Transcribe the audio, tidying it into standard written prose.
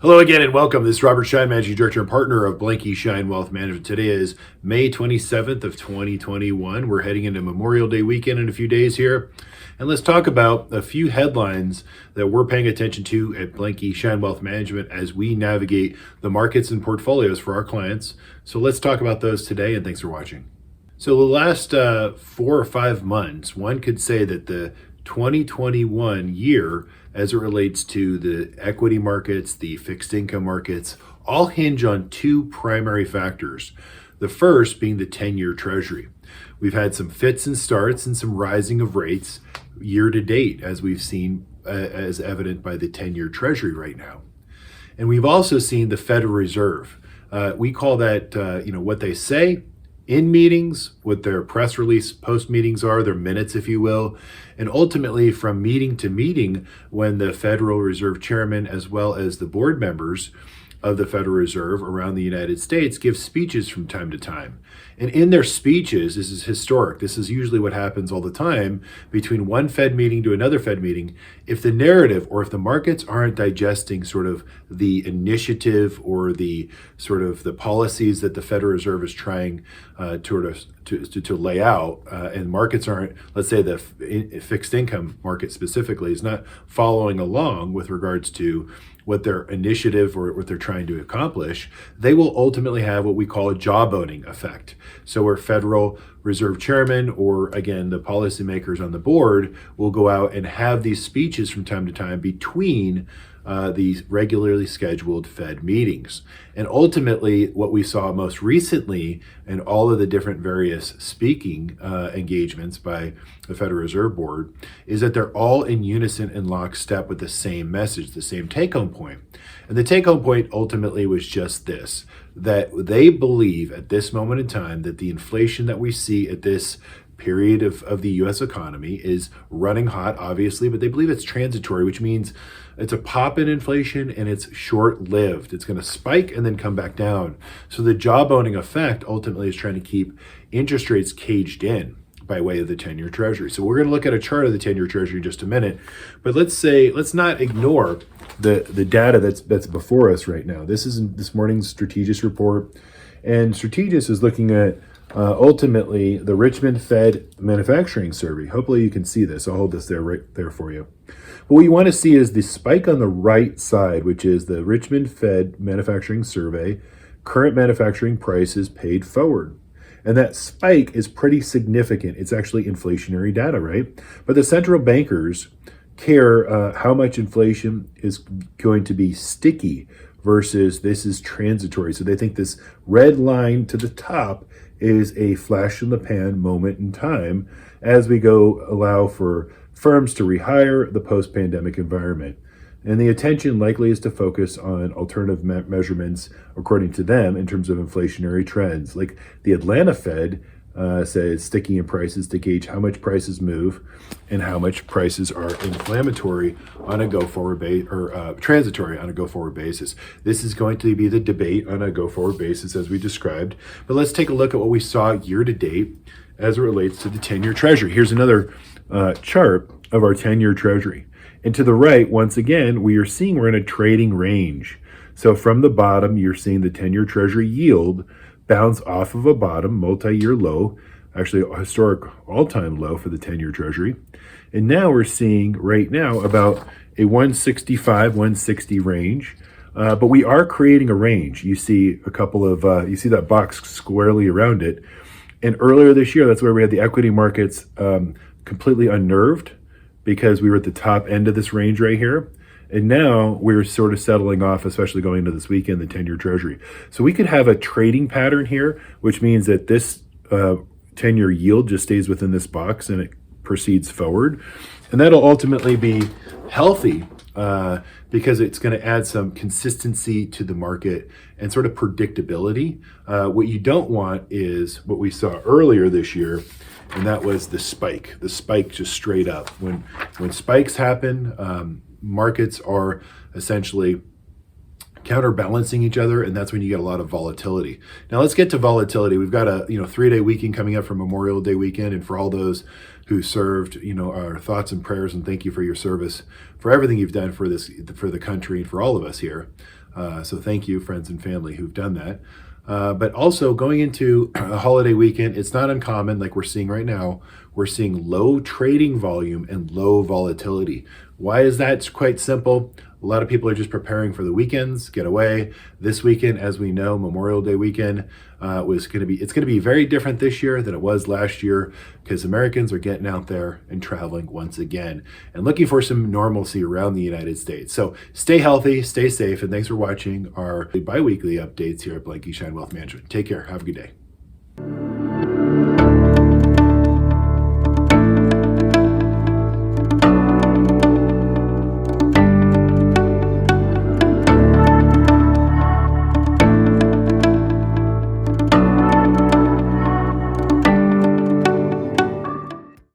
Hello again and welcome. This is Robert Schein, Managing Director and Partner of Blanke Schein Wealth Management. Today is May 27th of 2021. We're heading into Memorial Day weekend in a few days here. And let's talk about a few headlines that we're paying attention to at Blanke Schein Wealth Management as we navigate the markets and portfolios for our clients. So let's talk about those today, and thanks for watching. So the last 4 or 5 months, one could say that the 2021 year, as it relates to the equity markets, the fixed income markets, all hinge on two primary factors. The first being the 10-year Treasury. We've had some fits and starts and some rising of rates year to date, as we've seen as evident by the 10-year Treasury right now. And we've also seen the Federal Reserve. We call that, what they say in meetings, what their press release post meetings are, their minutes, if you will, and ultimately from meeting to meeting when the Federal Reserve Chairman as well as the board members of the Federal Reserve around the United States give speeches from time to time. And in their speeches, this is historic. This is usually what happens all the time between one Fed meeting to another Fed meeting. If the narrative or if the markets aren't digesting sort of the initiative or the sort of the policies that the Federal Reserve is trying to lay out, and markets aren't, let's say the fixed income market specifically is not following along with regards to what their initiative or what they're trying to accomplish, they will ultimately have what we call a jawboning effect. So where Federal Reserve Chairman or again the policymakers on the board will go out and have these speeches from time to time between these regularly scheduled Fed meetings. And ultimately, what we saw most recently in all of the different various speaking engagements by the Federal Reserve Board is that they're all in unison and lockstep with the same message, the same take-home point. And the take-home point ultimately was just this, that they believe at this moment in time that the inflation that we see at this period of the U.S. economy is running hot, obviously, but they believe it's transitory, which means it's a pop in inflation and it's short-lived. It's going to spike and then come back down. So the jawboning effect ultimately is trying to keep interest rates caged in by way of the 10-year Treasury. So we're going to look at a chart of the 10-year Treasury in just a minute, but let's not ignore the data that's before us right now. This is this morning's Strategis report, and Strategis is looking at ultimately the Richmond Fed Manufacturing Survey. Hopefully you can see this. I'll hold this there right there for you. But what you want to see is the spike on the right side, which is the Richmond Fed Manufacturing Survey, current manufacturing prices paid forward. And that spike is pretty significant. It's actually inflationary data, right? But the central bankers care how much inflation is going to be sticky versus this is transitory. So they think this red line to the top is a flash in the pan moment in time as we go allow for firms to rehire the post-pandemic environment. And the attention likely is to focus on alternative measurements, according to them, in terms of inflationary trends. Like the Atlanta Fed says sticky in prices to gauge how much prices move and how much prices are inflammatory on a go-forward transitory on a go-forward basis. This is going to be the debate on a go-forward basis as we described. But let's take a look at what we saw year to date as it relates to the 10-year Treasury. Here's another chart of our 10-year Treasury. And to the right, once again, we're in a trading range. So from the bottom, you're seeing the 10-year Treasury yield bounce off of a bottom multi-year low, actually a historic all-time low for the 10-year Treasury. And now we're seeing right now about a 165, 160 range. But we are creating a range. You see a couple of, you see that box squarely around it. And earlier this year, that's where we had the equity markets completely unnerved because we were at the top end of this range right here. And now we're sort of settling off, especially going into this weekend, the 10-year Treasury. So we could have a trading pattern here, which means that this 10-year yield just stays within this box and it proceeds forward. And that'll ultimately be healthy because it's going to add some consistency to the market and sort of predictability. What you don't want is what we saw earlier this year, and that was the spike. The spike just straight up. When spikes happen, markets are essentially counterbalancing each other, and that's when you get a lot of volatility. Now let's get to volatility. We've got a 3-day weekend coming up for Memorial Day weekend, and for all those who served, our thoughts and prayers, and thank you for your service, for everything you've done for the country and for all of us here. So thank you, friends and family who've done that. But also going into a holiday weekend, it's not uncommon, like we're seeing right now, we're seeing low trading volume and low volatility. Why is that? It's quite simple. A lot of people are just preparing for the weekends, get away. This weekend, as we know, Memorial Day weekend it's going to be very different this year than it was last year, because Americans are getting out there and traveling once again and looking for some normalcy around the United States. So stay healthy, stay safe, and thanks for watching our bi-weekly updates here at Blanke Schein Wealth Management. Take care. Have a good day.